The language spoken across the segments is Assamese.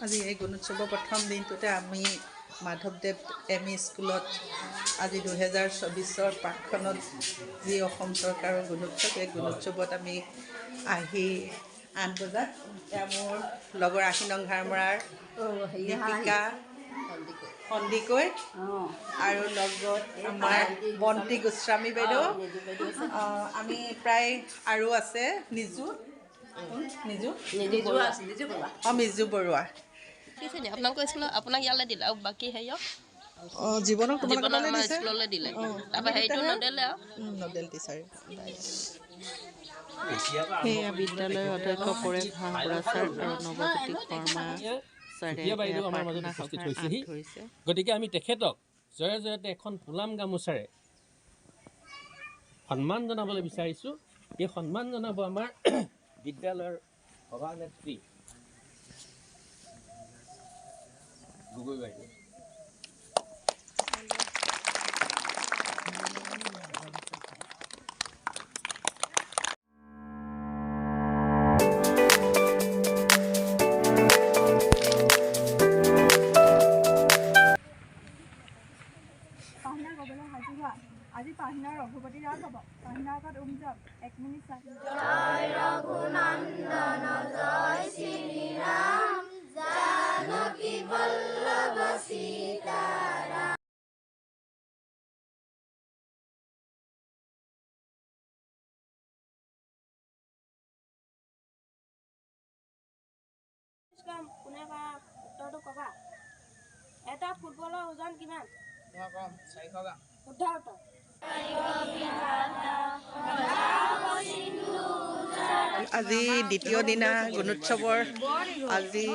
আজি এই গুণোৎসৱৰ প্ৰথম দিনটোতে আমি মাধৱদেৱ এম ই স্কুলত আজি 2024 প্ৰাকখনত যি অসম চৰকাৰৰ গুণোৎসৱ, এই গুণোৎসৱত আমি আহি 8 বজাত মোৰ লগৰ আশীনং ঘাৰমৰাৰ দীপিকা সন্দিকৈ আৰু লগত আমাৰ বন্তি গোস্বামী বাইদেউ, আমি প্ৰায় আৰু আছে নিজু বৰুৱা আপোনাক কৈছিলো, আপোনাক ইয়ালৈ দিলে আৰু বাকী হেৰিয়ক জীৱনক স্কুললৈ দিলে, তাৰপৰা হেৰিটো নদিলে আৰু নডেল টিচাৰ। সেয়া বিদ্যালয়ৰ অধ্যক্ষ পৰেশ হাঁহবুঢ়া ছাৰ আৰু নৱজ্যোতি শৰ্মা ছাৰে আমাৰ মাজত উপস্থিত হৈছেহি। গতিকে আমি তেখেতক জয়ে জয়তে এখন ফুলাম গামোচাৰে সন্মান জনাবলৈ বিচাৰিছোঁ। এই সন্মান জনাব আমাৰ বিদ্যালয়ৰ সভানেত্ৰী গগৈ বাইদেউ। আজি পাহিনাৰ ৰঘুপতি ৰাগ হ'ব। পাহিনাৰ আগত যাওক 1 মিনিট চাই। জয় ৰঘুনন্দন জয় শ্ৰীৰাম জানকী বল্লভ সীতাৰাম। কোনে উত্তৰটো ক'বা? এটা ফুটবলৰ ওজন কিমান? 400 গ্ৰাম। শুদ্ধ উত্তৰ। আজি দ্বিতীয় দিনা গুণোৎসৱৰ আজি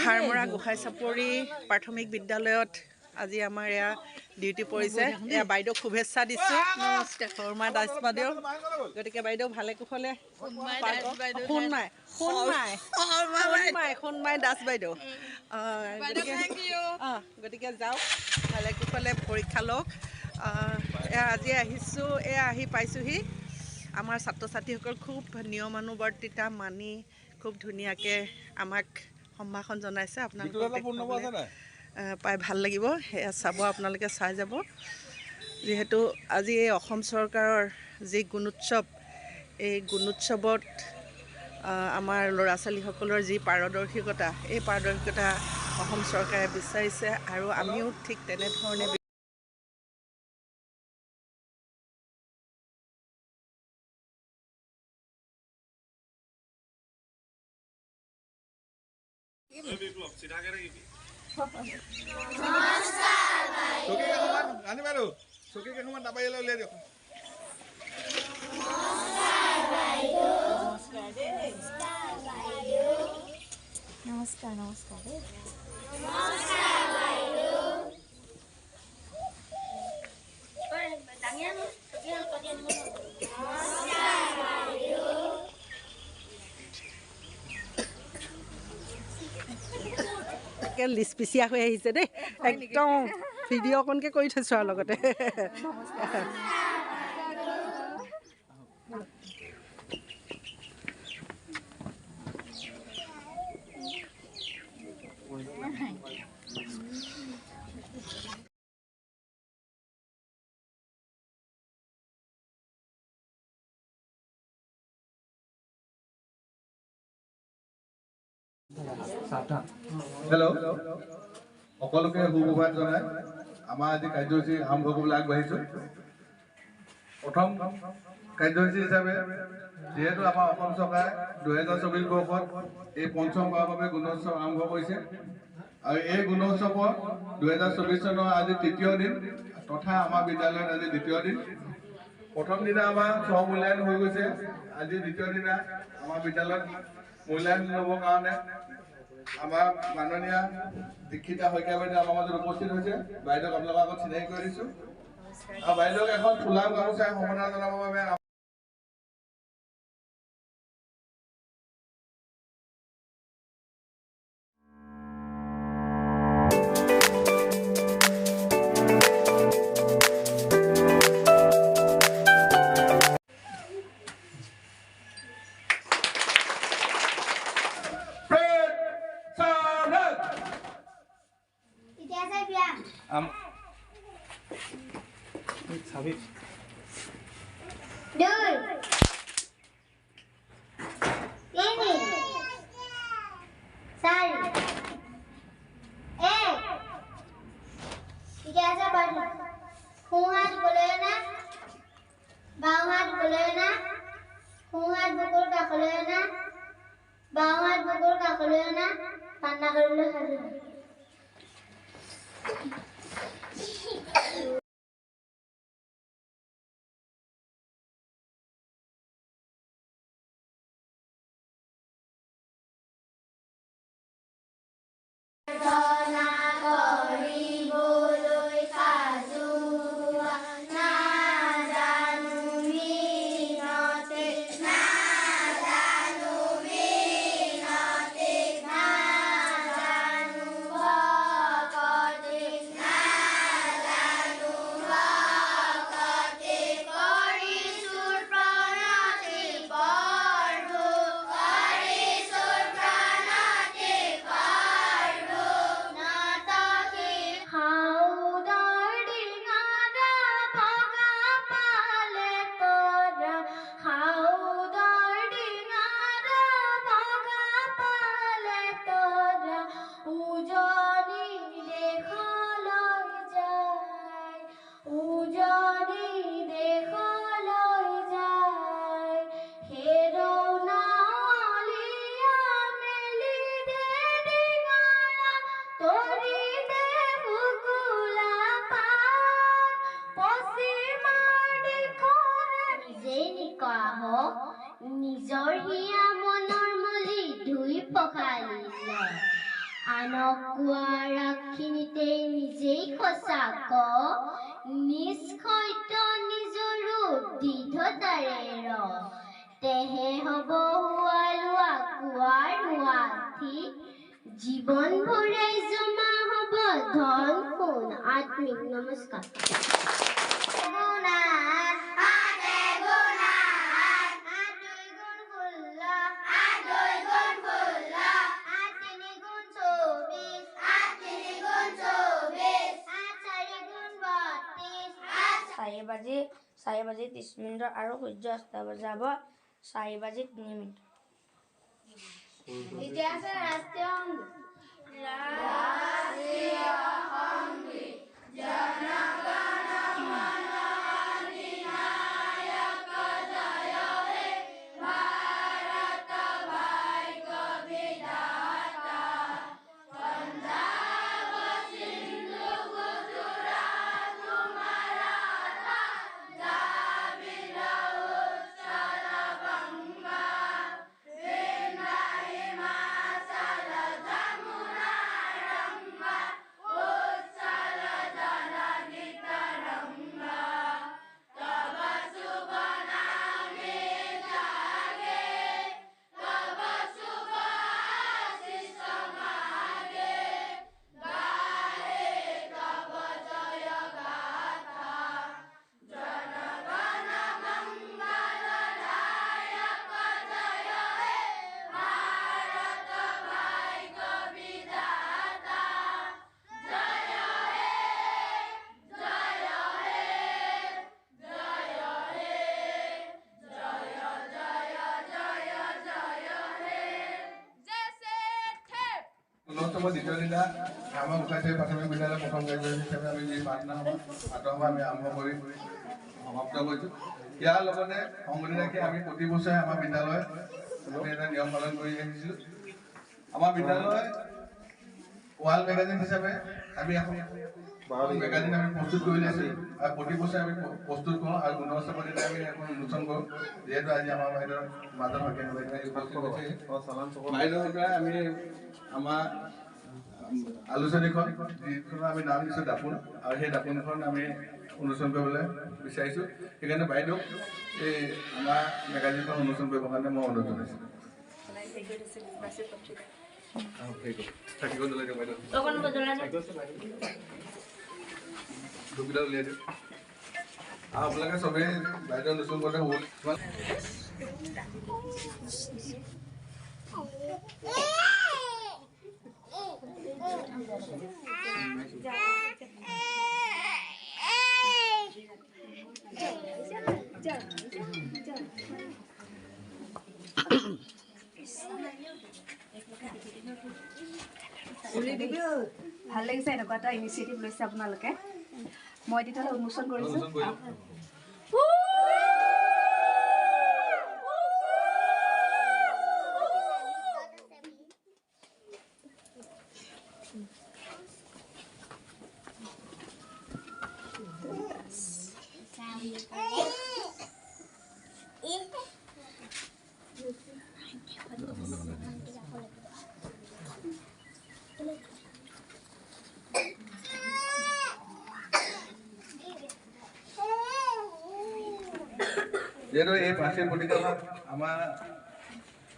ঘাৰমৰা গোসাঁই চাপৰি প্ৰাথমিক বিদ্যালয়ত আজি আমাৰ এয়া ডিউটি পৰিছে। এয়া বাইদেউক শুভেচ্ছা দিছোঁ, শৰ্মা দাস বাইদেউ। গতিকে বাইদেউ ভালে কুশলে সোণমাই দাস বাইদেউ। গতিকে যাওক, ভালে কুশলে পৰীক্ষা লওক। আজি আহিছোঁ, আহি পাইছোঁহি। আমাৰ ছাত্ৰ ছাত্ৰীসকল খুব নিয়মানুৱৰ্তিতা মানি খুব ধুনীয়াকৈ আমাক সম্ভাষণ জনাইছে। আপোনালোকে পাই ভাল লাগিব, সেয়া চাব, আপোনালোকে চাই যাব। যিহেতু আজি এই অসম চৰকাৰৰ যি গুণোৎসৱ, এই গুণোৎসৱত আমাৰ ল'ৰা ছোৱালীসকলৰ যি পাৰদৰ্শিকতা, এই পাৰদৰ্শিকতা অসম চৰকাৰে বিচাৰিছে আৰু আমিও ঠিক তেনেধৰণে নমস্কাৰ নমস্কাৰ দেই। লিচপিচিয়া হৈ আহিছে দেই, একদম ভিডিঅ' অকণকৈ কৰি থৈছোঁ আৰু লগতে। হেল্ল', সকলোকে সুপ্ৰভাত জনাই আমাৰ আজি কাৰ্যসূচী আৰম্ভ কৰিবলৈ আগবাঢ়িছোঁ। প্ৰথম কাৰ্যসূচী হিচাপে যিহেতু আমাৰ অসম চৰকাৰে 2024 বৰ্ষত এই পঞ্চম বাৰৰ বাবে গুণোৎসৱ আৰম্ভ কৰিছে আৰু এই গুণোৎসৱৰ 2024 চনৰ আজি তৃতীয় দিন তথা আমাৰ বিদ্যালয়ত আজি দ্বিতীয় দিন। প্ৰথম দিনা আমাৰ স্ব মূল্যায়ন হৈ গৈছে, আজি দ্বিতীয় দিনা আমাৰ বিদ্যালয়ত মূল্যায়ন ল'বৰ কাৰণে আমাৰ মাননীয় দীক্ষিতা শইকীয়া বাইদেউ আমাৰ মাজত উপস্থিত হৈছে। বাইদেউক আপোনালোকৰ আগত চিনাকি কৰি দিছোঁ আৰু বাইদেউক এখন ফুলাম গামোচাৰে সম্বৰ্ধনা জনাবৰ বাবে চাবি 2 3 4 1 ঠিক আছে বাড়ি খুঁহাত বলে না বাও হাত বলে না খুঁহাত বুকুৰ কাষলৈ না বাও হাত বুকুৰ কাষলৈ না কান্না কৰিবলৈ সাজু নিজৰ হিয়া মনৰ মলি ধুই পখালিলে আনক কোৱা ৰাখিনিতে নিজেই সঁচাক নিজ সত্য নিজৰো দৃঢ়তাৰে তেহে হ'ব হোৱা লোৱা কোৱাৰ হোৱাথি জীৱন ভৰাই জমা হ'ব ধন সোণ আত্মিক নমস্কাৰ চাৰি বাজি 30 মিনিট আৰু সূৰ্য অস্ত যাব 4 বাজি 3 মিনিট এতিয়া আছে ৰাষ্ট্ৰীয় সংগীত জনগণ মন অধিনায়ক জয় হে ভাৰত ভাগ্য বিধাতা পঞ্জাব সিন্ধু গুজৰাট মাৰাঠা দ্ৰাবিড় উৎকল গংগা বিন্ধ্য হিমাচল যমুনা গংগা উৎকল জননী তৰঙ্গা তব শুভ নামে জাগে তব শুভ আশিষ মাগে গাহে তব জয় গাথা জনগণ মঙ্গলদায়ক জয় হে ভাৰত ভাগ্য বিধাতা জয় হে জয় হে জয় হে জয় জয় জয় জয় হে জেসে ঠে ঊনসত্তমৰ দ্বিতীয় দিনা আমাৰ উঠাইছে প্ৰাথমিক বিদ্যালয় প্ৰথম কাৰ্যসূচী হিচাপে আমি যি প্ৰাৰ্থনা সভা আমি আৰম্ভ কৰি সমাপ্ত কৰিছোঁ ইয়াৰ লগতে সংগতি ৰাখি আমি প্ৰতি বছৰে আমাৰ বিদ্যালয় আমি এটা নিয়ম পালন কৰি আহিছিলোঁ আমাৰ বিদ্যালয় ৱাল মেগাজিন হিচাপে আমি এখন মেগাজিন আমি প্ৰস্তুত কৰি লৈছোঁ আৰু প্ৰতি বছৰে আমি প্ৰস্তুত কৰোঁ আৰু 69 দিনা আমি এখন উন্মোচন কৰোঁ যিহেতু আজি আমাৰ বাইদেউৰ মাজত হকে বাইদেউৰ আমি আমাৰ আলোচনীখন যিখন আমি নাম দিছোঁ দাপোন আৰু সেই দাপোনখন আমি উন্মোচন কৰিবলৈ বিচাৰিছোঁ সেইকাৰণে বাইদেউক এই আমাৰ মেগাজিনখন উন্মোচন কৰিবৰ কাৰণে মই অনুৰোধ জনাইছোঁ দুবিধা উলিয়াই দিওঁ আৰু আপোনালোকে চবেই বাইদেউ উন্মোচন কৰোঁতে দেই ভাল লাগিছে এনেকুৱা এটা ইনিচিয়েটিভ লৈছে আপোনালোকে মই তেতিয়াহ'লে উন্মোচন কৰিছোঁ যিহেতু এই প্ৰাচীন পত্ৰিকাভাগ আমাৰ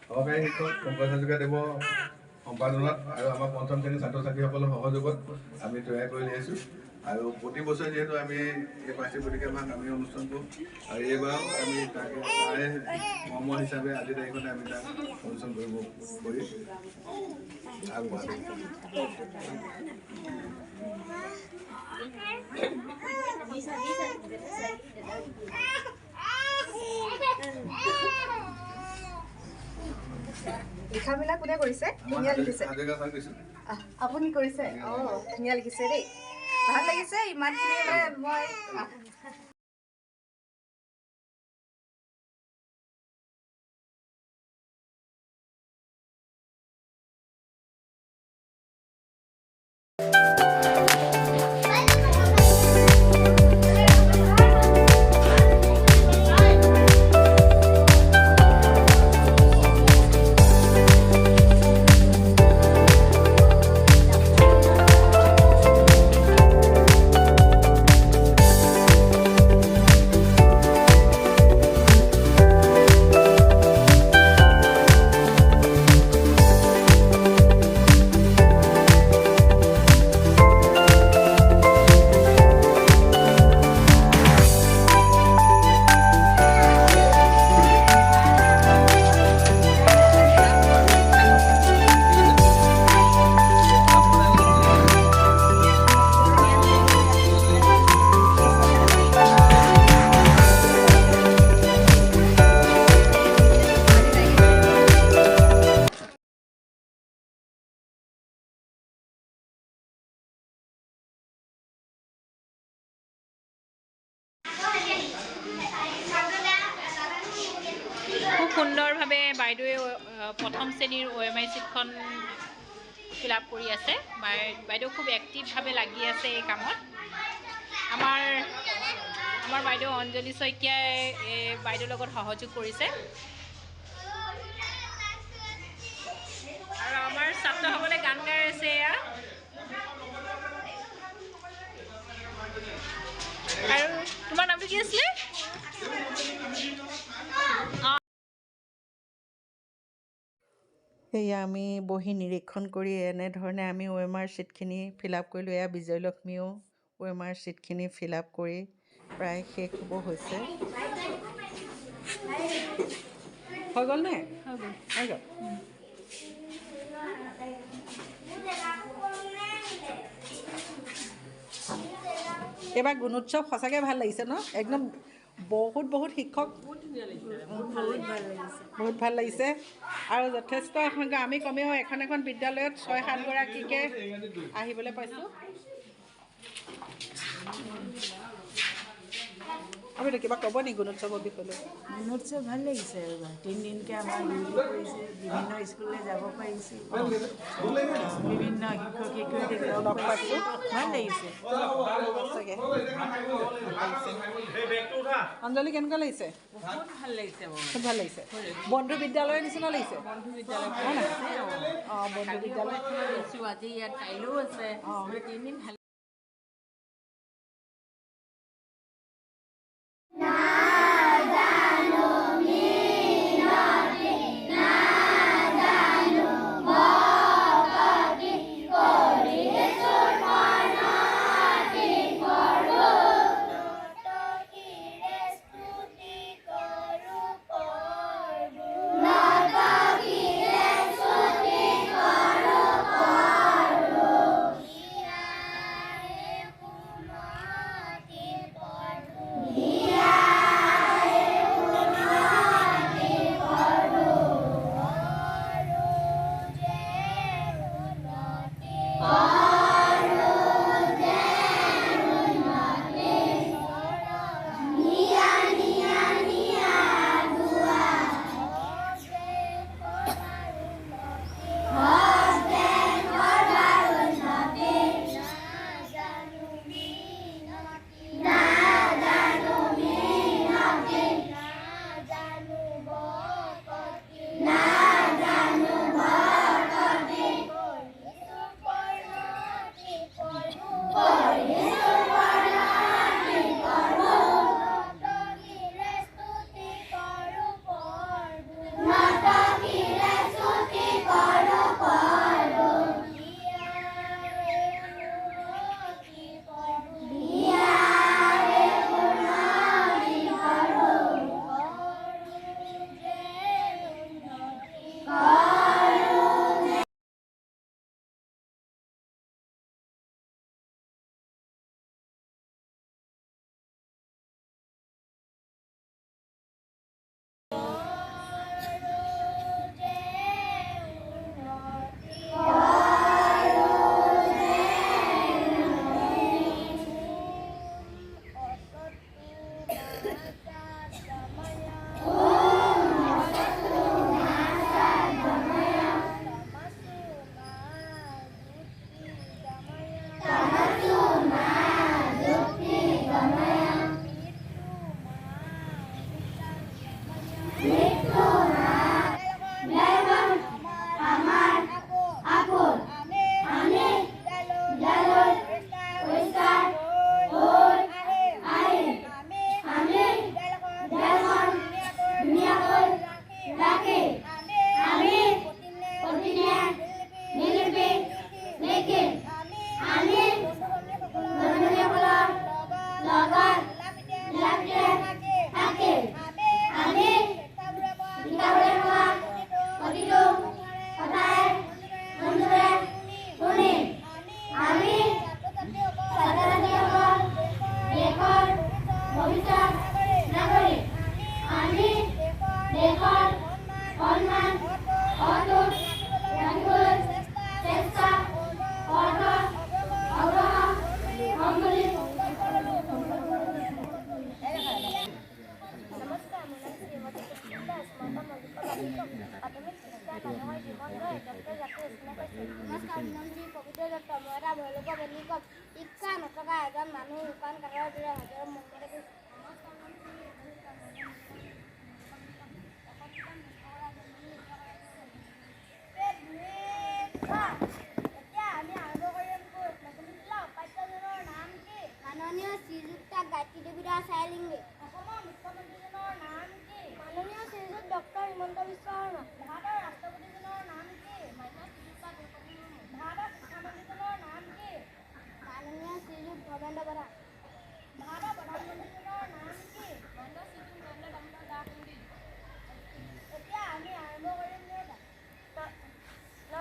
সহকাৰী শিক্ষক পংকজ হাজৰিকাদেৱৰ সম্পাদনাত আৰু আমাৰ পঞ্চম শ্ৰেণীৰ ছাত্ৰ ছাত্ৰীসকলৰ সহযোগত আমি তৈয়াৰ কৰি উলিয়াইছোঁ আৰু প্ৰতি বছৰে যিহেতু আমি এই প্ৰাচীন পত্ৰিকাভাগ আমি অনুষ্ঠান কৰোঁ আৰু এইবাৰো আমি তাৰে কৰ্ম হিচাপে আজিৰ তাৰিখতে আমি তাক অনুষ্ঠান কৰিব কৰি আগবঢ়ালোঁ লিখা মেলা কোনে কৰিছে ধুনীয়া লিখিছে আপুনি কৰিছে ধুনীয়া লিখিছে দেই ভাল লাগিছে ইমানখিনি মই খুব সুন্দৰভাৱে বাইদেৱে প্ৰথম শ্ৰেণীৰ OMI শ্বীটখন ফিল আপ কৰি আছে বাইদেউ খুব এক্টিভভাৱে লাগি আছে এই কামত আমাৰ বাইদেউ অঞ্জলি শইকীয়াই বাইদেউৰ লগত সহযোগ কৰিছে আৰু আমাৰ ছাত্ৰসকলে গান গাই আছে এয়া আৰু তোমাৰ নামটো কি আছিলে এয়া আমি বহি নিৰীক্ষণ কৰি এনেধৰণে আমি OMR শ্বীটখিনি ফিল আপ কৰিলোঁ এয়া বিজয়লক্ষ্মীয়েও OMR শ্বীটখিনি ফিল আপ কৰি প্ৰায় শেষ হ'ব হৈছে হৈ গ'লনে হৈ গ'ল এইবাৰ গুণোৎসৱ সঁচাকৈ ভাল লাগিছে ন একদম বহুত শিক্ষক বহুত ভাল লাগিছে আৰু যথেষ্ট সংখ্যক আমি কমেও এখন বিদ্যালয়ত 6-7 গৰাকীকে আহিবলৈ পাইছোঁ আপুনি কিবা ক'ব নেকি গুণোৎসৱৰ বিষয়ে গুণোৎসৱ ভাল লাগিছে এইবাৰ 3 দিনকৈ আমাৰ ডিউটি কৰিছে বিভিন্ন স্কুললৈ যাব পাৰিছোঁ বিভিন্ন শিক্ষক শিক্ষয়িত্ৰীক লগ পাইছোঁ ভাল লাগিছে অঞ্জলি কেনেকুৱা লাগিছে বহুত ভাল লাগিছে খুব ভাল লাগিছে বন্ধু বিদ্যালয়ৰ নিচিনা লাগিছে বন্ধু বিদ্যালয় বন্ধু বিদ্যালয় আজি ইয়াত কাইলৈও আছে 3 দিন ভাল ডক্টৰ জাতীয় স্থান পাইছে। নমস্কাৰ, মোৰ নাম শ্ৰী পবিত্ৰ দত্ত। মই এটা ভৈৰৱ বন্ধু কম। শিক্ষা নথকা এজন মানুহ ৰূপায়ণ কাঠৰ দৰে হাজাৰৰ মংগল কৰিছে। নমস্কাৰ, মোৰ শ্ৰী এতিয়া আমি আৰম্ভ কৰিম পাঠ্যজনৰ নাম কি? মাননীয় শ্ৰীযুক্ত গায়ত্ৰী দেৱী দাস চাৰিলিংগী। অসমৰ মুখ্যমন্ত্ৰীজনৰ নাম কি? মাননীয় শ্ৰীযুত ডক্টৰ হিমন্ত বিশ্ব শৰ্মা। ভাৰতৰ ৰাষ্ট্ৰপতিজনৰ নাম কি? মাননীয় শ্ৰীযুক্ত দ্ৰৌপদী মুৰ্মু। ভাৰতৰ শিক্ষামন্ত্ৰীজনৰ নাম কি? মাননীয় শ্ৰীযুত ধৰ্মেন্দ্ৰ প্ৰধান। ভাৰতৰ প্ৰধানমন্ত্ৰীজনৰ নাম কি? মাননীয় শ্ৰীযুত নৰেন্দ্ৰ দামোদৰ দাস মোদী। এতিয়া আমি আৰম্ভ কৰিম নেওতা। ন